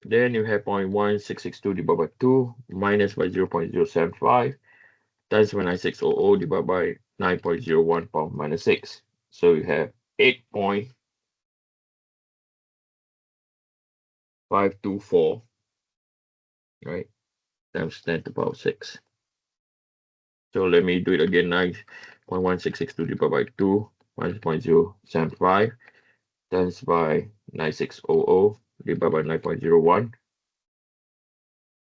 Then you have 0.1662 divided by 2 minus by 0.075 times by 9600 divided by 9.01 power minus 6. So you have 8.524, right, times 10 to the power 6. So let me do it again. 9.1662 divided by 2 minus 0.075 times by 9600 divided by 9.01.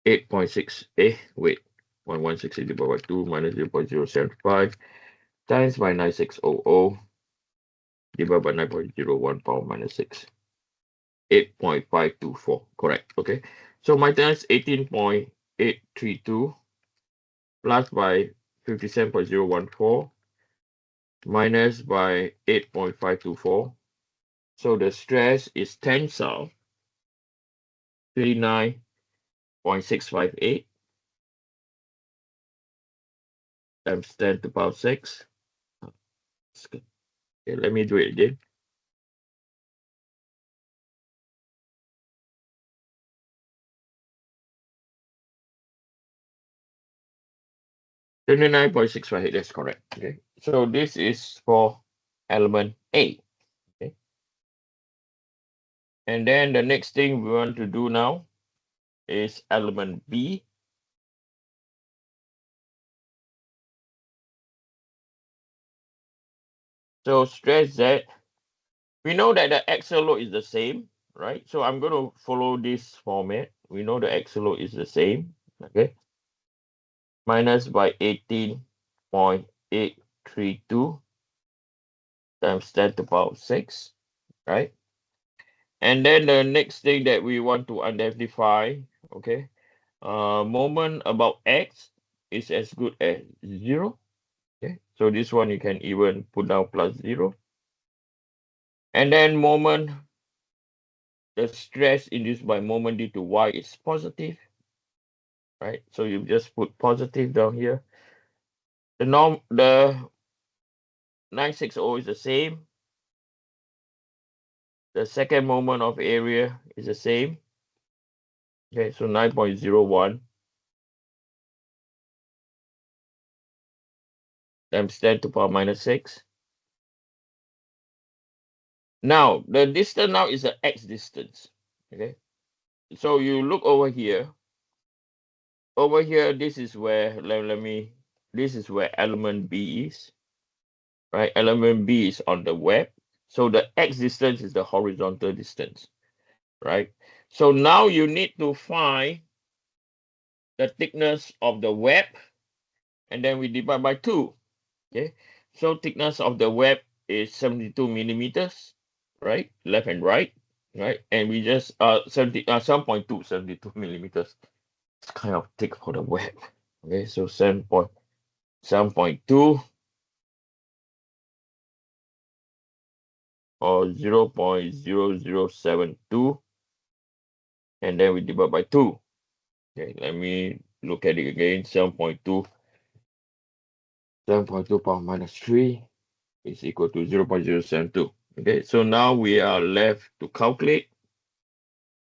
8.6, wait, 0.160 divided by 2 minus 0.075 times by 9600 divided by 9.01 power minus 6. 8.524, correct. Okay, so my time is 18.832 plus by 57.014 minus by 8.524. So the stress is tensile 39.658 times 10 to the power 6. Okay, let me do it again. 29.658, that's correct. Okay, so this is for element A. Okay, and then the next thing we want to do now is element B. So stress Z, we know that the axial load is the same, right? So I'm going to follow this format. We know the axial load is the same, okay? Minus by 18.832 times 10 to the power 6, right? And then the next thing that we want to identify, okay, moment about X is as good as 0. Okay, so this one you can even put down plus 0. And then moment, the stress induced by moment due to Y is positive, right? So you just put positive down here. The 960 is the same. The second moment of area is the same. Okay, so 9.01 times 10 to the power minus 6. Now, the distance now is the X distance. Okay, so you look over here. Over here, this is where, this is where element B is, right? Element B is on the web. So the X distance is the horizontal distance, right? So now you need to find the thickness of the web, and then we divide by 2. Okay, so thickness of the web is 72 millimeters, right? Left and right, right? And we just 7.2, 72 millimeters. It's kind of thick for the web. Okay, so 7.2 or 0.0072, and then we divide by 2. Okay, let me look at it again. 7.2 power minus 3 is equal to 0.072. Okay, so now we are left to calculate.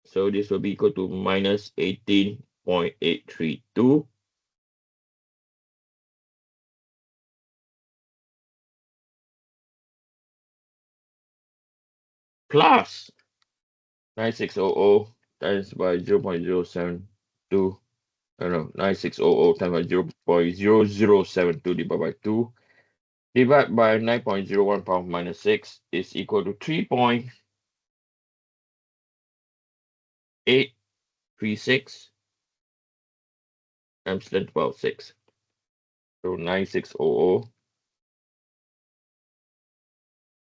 So this will be equal to minus 18.832 plus 9600 times by 0.072. I don't know, 9600 times by 0.0072 divided by 2 divided by 9.01 power minus 6 is equal to 3.836 times 10 to the power 6. So 9600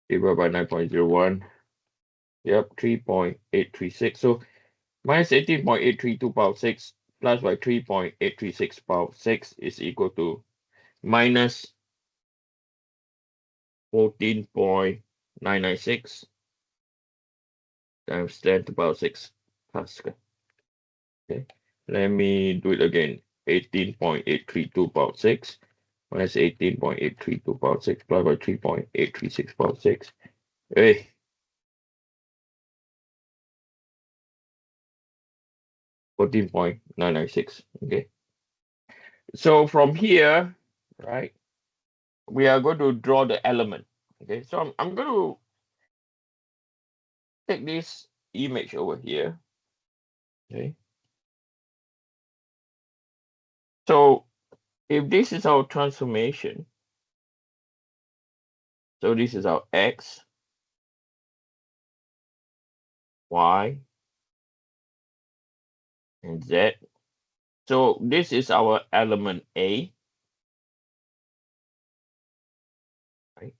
divided by 9.01. Yep, 3.836. So minus 18.832 power 6 plus by 3.836 power 6 is equal to minus 14.996 times 10 to the power 6 Pascal. Okay, let me do it again. 18.832 power 6 minus 18.832 power 6 plus by 3.836 power 6. Hey, 14.996. Okay. So from here, right, we are going to draw the element. Okay. So I'm going to take this image over here. Okay. So if this is our transformation, so this is our x, y, and z. So this is our element A, right?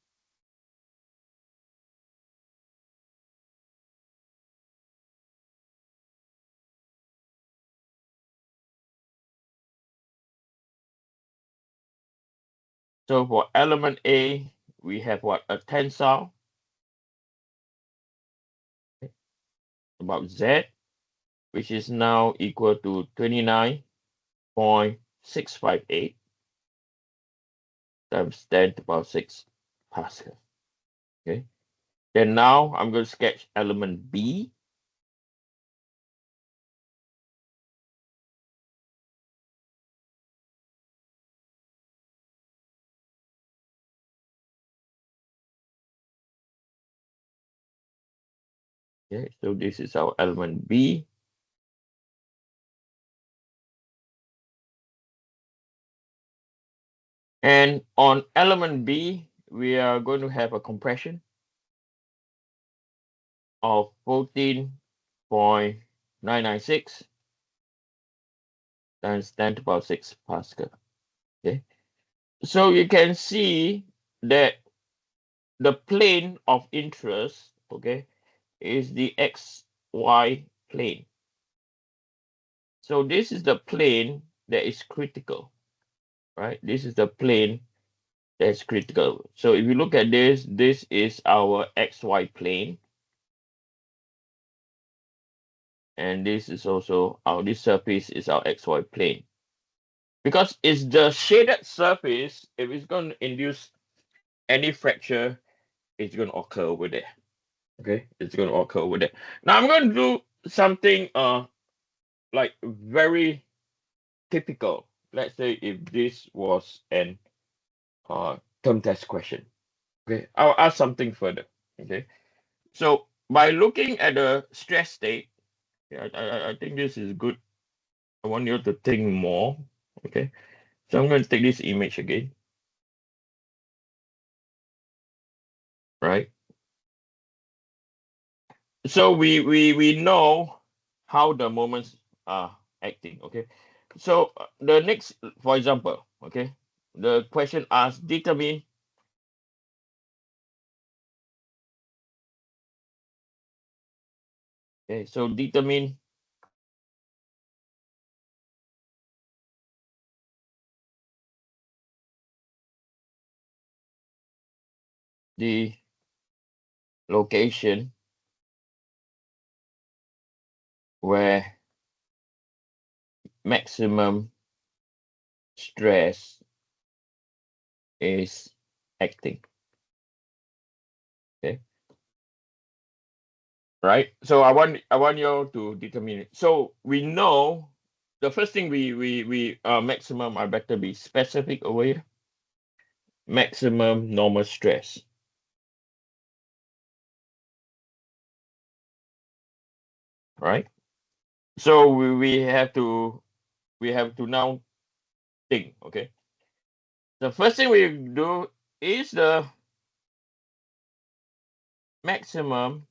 So for element A, we have what? A tensile about z, which is now equal to 29.658 times 10 to the power 6 Pascal. Okay. Then now I'm going to sketch element B. Okay, so this is our element B. And on element B, we are going to have a compression of 14.996 times 10 to the power 6 Pascal. Okay. So you can see that the plane of interest, okay, is the XY plane. So this is the plane that is critical, right? This is the plane that's critical. So if you look at this, this is our XY plane. And this is also this surface is our XY plane. Because it's the shaded surface, if it's going to induce any fracture, it's going to occur over there. Okay, it's going to occur over there. Now I'm going to do something like very typical. Let's say if this was an term test question. Okay, I'll ask something further. Okay, so by looking at the stress state, yeah, I think this is good. I want you to think more. Okay, so I'm going to take this image again. Right. So we know how the moments are acting. Okay, so the next, for example, okay, the question asks determine. Okay, so determine the location where maximum stress is acting. Okay, right. So I want you to determine it. So we know the first thing we maximum, I better be specific over here. Maximum normal stress. Right. So we have to now think. Okay. The first thing we do is the maximum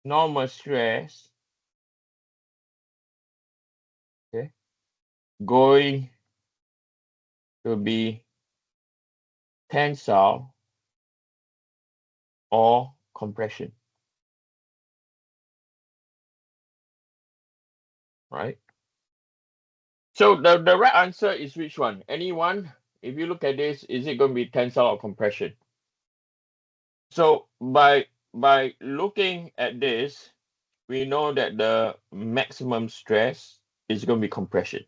normal stress. Okay. Going to be tensile or compression. Right. So the right answer is which one? Anyone? If you look at this, is it going to be tensile or compression? So by looking at this, we know that the maximum stress is going to be compression.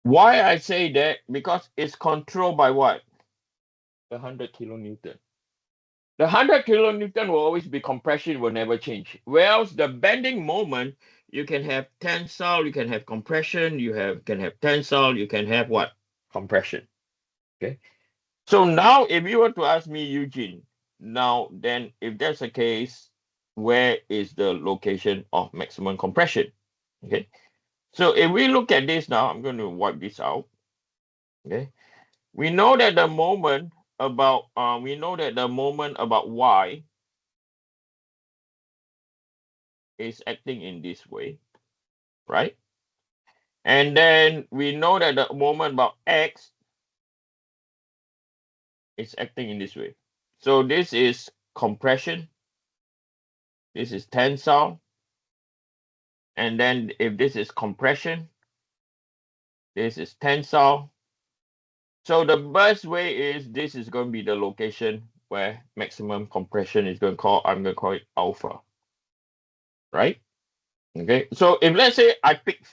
Why I say that? Because it's controlled by what? The 100 kilonewton. The 100 kilonewton will always be compression, will never change. Whereas the bending moment, you can have tensile, you can have compression, can have tensile, you can have what? Compression. Okay. So now if you were to ask me, Eugene, now then if that's the case, where is the location of maximum compression? Okay. So if we look at this now, I'm going to wipe this out. Okay. We know that the moment about y is acting in this way, right? And then we know that the moment about x is acting in this way. So this is compression, this is tensile, and then if this is compression, this is tensile. So the best way is this is going to be the location where maximum compression is going to call, I'm going to call it alpha, right? Okay, so if let's say I pick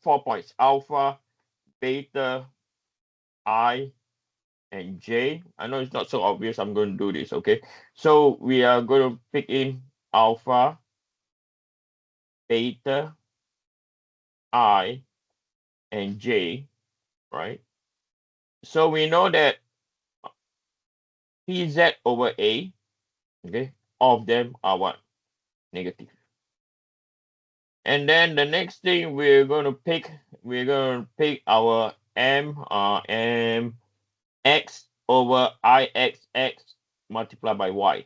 4 points, alpha, beta, I, and J. I know it's not so obvious. I'm going to do this, okay? So we are going to pick in alpha, beta, I, and J, right? So we know that PZ over A, okay, all of them are what? Negative. And then the next thing we're going to pick our M X over IXX multiplied by Y,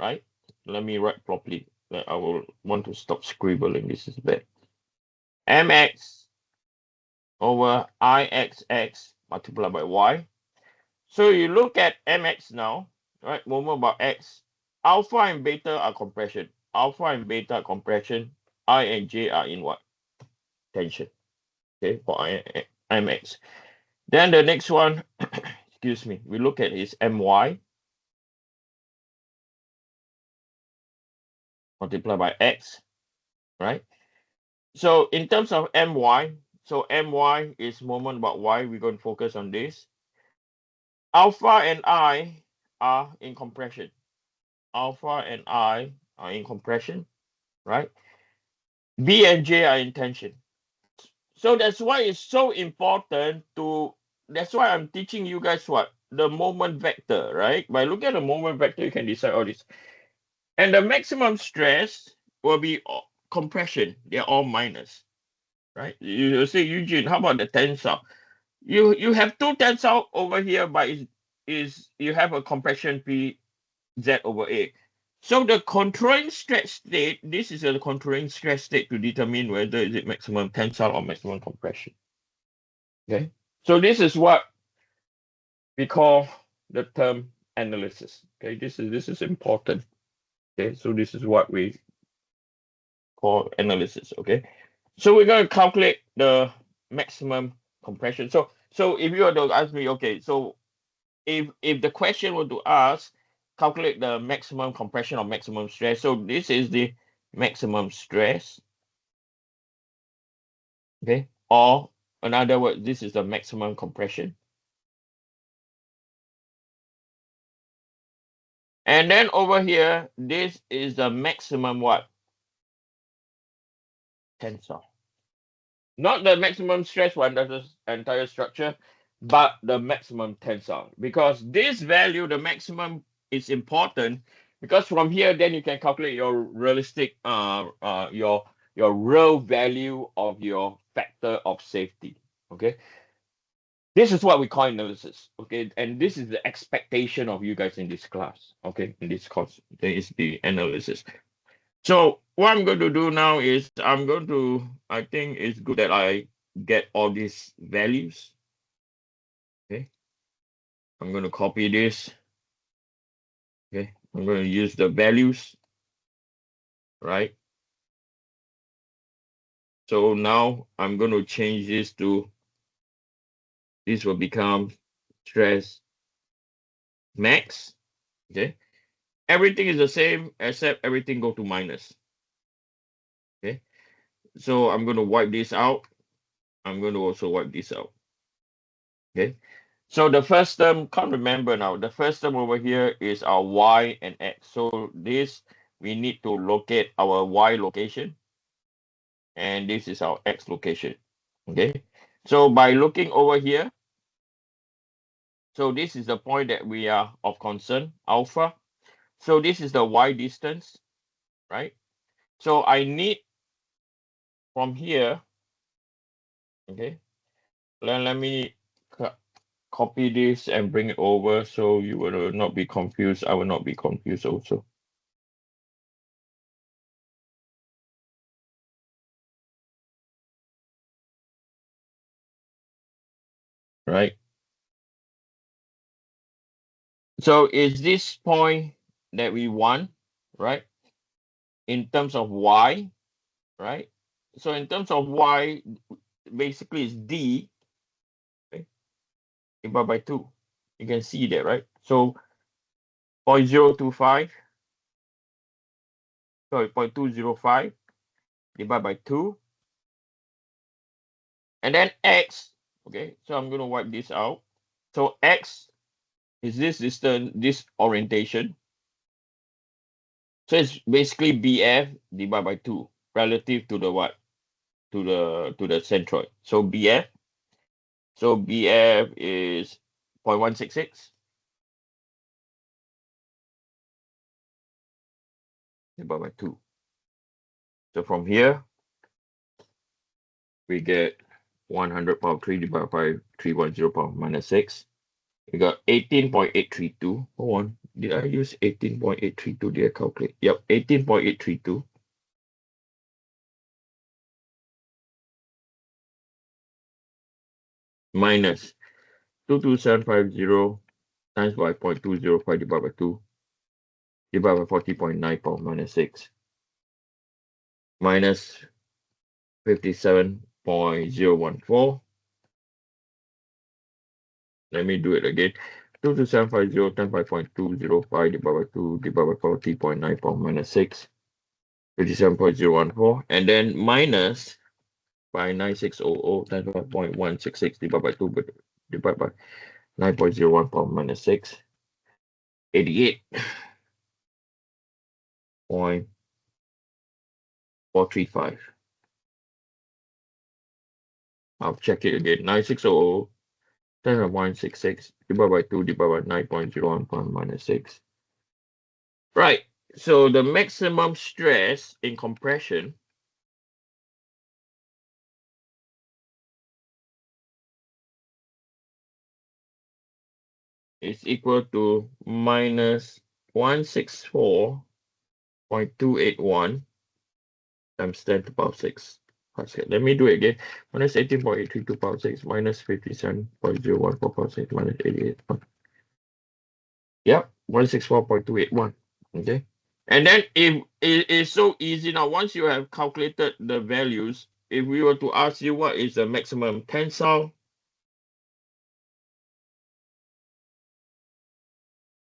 right? Let me write properly. I will want to stop scribbling. This is bad. Mx over Ixx multiplied by Y. So you look at Mx now, right? Moment about X. Alpha and beta are compression. Alpha and beta are compression. I and J are in what? Tension. Okay, for Mx. Then the next one, excuse me, we look at is My multiplied by X, right? So in terms of My, so My is moment about Y. We're going to focus on this. Alpha and I are in compression. Alpha and I are in compression, right? B and J are in tension. So that's why it's so important to, that's why I'm teaching you guys what? The moment vector, right? By looking at the moment vector, you can decide all this. And the maximum stress will be compression. They're all minus, right? You say, Eugene, how about the tensile? You have two tensile over here, but is you have a compression P Z over A. So the controlling stress state, this is a controlling stress state to determine whether is it maximum tensile or maximum compression. Okay. So this is what we call the term analysis. Okay, this is important. Okay, so this is what we call analysis. Okay. So we're going to calculate the maximum compression. So if you were to ask me, okay, so if the question were to ask, calculate the maximum compression or maximum stress. So this is the maximum stress. Okay. Or in other words, this is the maximum compression. And then over here, this is the maximum what? Tensile. Not the maximum stress for the entire structure, but the maximum tensile. Because this value, the maximum, is important because from here, then you can calculate your realistic, your real value of your factor of safety. Okay. This is what we call analysis. Okay. And this is the expectation of you guys in this class. Okay. In this course, there is the analysis. So what I'm going to do now is I think it's good that I get all these values. Okay. I'm going to copy this. Okay. I'm going to use the values, right? So now I'm going to change this to, this will become stress max. Okay. Everything is the same except everything go to minus. Okay. So I'm going to wipe this out. I'm going to also wipe this out. Okay. So the first term, can't remember now. The first term over here is our y and x. So this, we need to locate our y location. And this is our x location. Okay. So by looking over here, so this is the point that we are of concern, alpha. So this is the y distance, right? So I need from here, okay, let me copy this and bring it over so you will not be confused. I will not be confused also. Right? So is this point that we want, right? In terms of y, right? So in terms of y, basically it's d, okay, divided by 2. You can see that, right? So 0.025, sorry, 0.205 divided by 2. And then x, okay, so I'm going to wipe this out. So x is this distance, this orientation. So it's basically BF divided by 2 relative to the what? To the centroid. So BF is 0.166 divided by 2. So from here, we get 100 power 3 divided by 310 power minus 6. We got 18.832. Hold on. Did I use 18.832? Did I calculate? Yep, 18.832. Minus 22750 times by 0.205 divided by 2 divided by 40.9 power minus 6 minus 57.014. Let me do it again. 22750 times by 0.205 divided by 2 divided by 40.9 power minus 6, 57.014, and then minus by 9600 times by 0.166 divided by 2 divided by 9.01 power minus 6, 88.435. I'll check it again. 9600 times by 166 divided by 2 divided by 9.01 power minus 6. Right. So the maximum stress in compression is equal to minus 164.281 times 10 to the power 6 Pascal. Let me do it again. Minus 18.832 power 6 minus 57.014 power 6 minus 88. Yep, 164.281. Okay. And then if it is so easy now, once you have calculated the values, if we were to ask you what is the maximum tensile,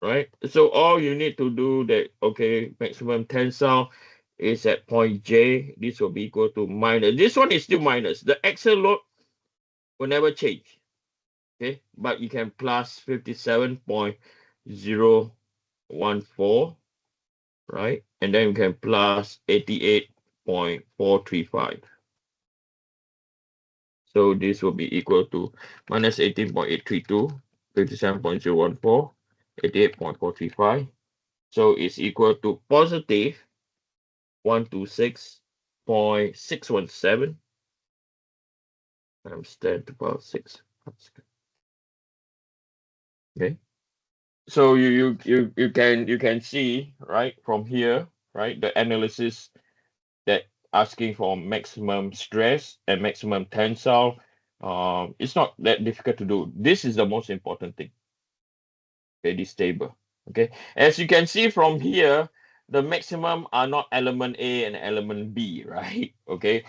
right? So all you need to do that, okay, maximum tensile is at point J. This will be equal to minus. This one is still minus. The axial load will never change, okay? But you can plus 57.014, right? And then you can plus 88.435. So this will be equal to minus 18.832, 57.014, 88.435. So it's equal to positive 126.617 times 10 to the power 6. Okay. So you can see, right, from here, right, the analysis that asking for maximum stress and maximum tensile. It's not that difficult to do. This is the most important thing. Okay, this table. Okay, as you can see from here, the maximum are not element A and element B, right? Okay,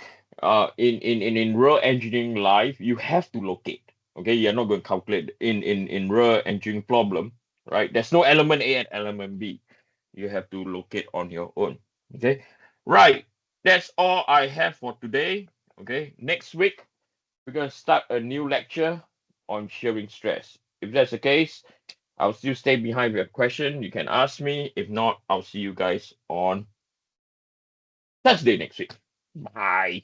in real engineering life, you have to locate. Okay, you're not going to calculate in real engineering problem, right? There's no element A and element B. You have to locate on your own. Okay, right. That's all I have for today. Okay, next week we're going to start a new lecture on shearing stress. If that's the case, I'll still stay behind with a question. You can ask me. If not, I'll see you guys on Thursday next week. Bye.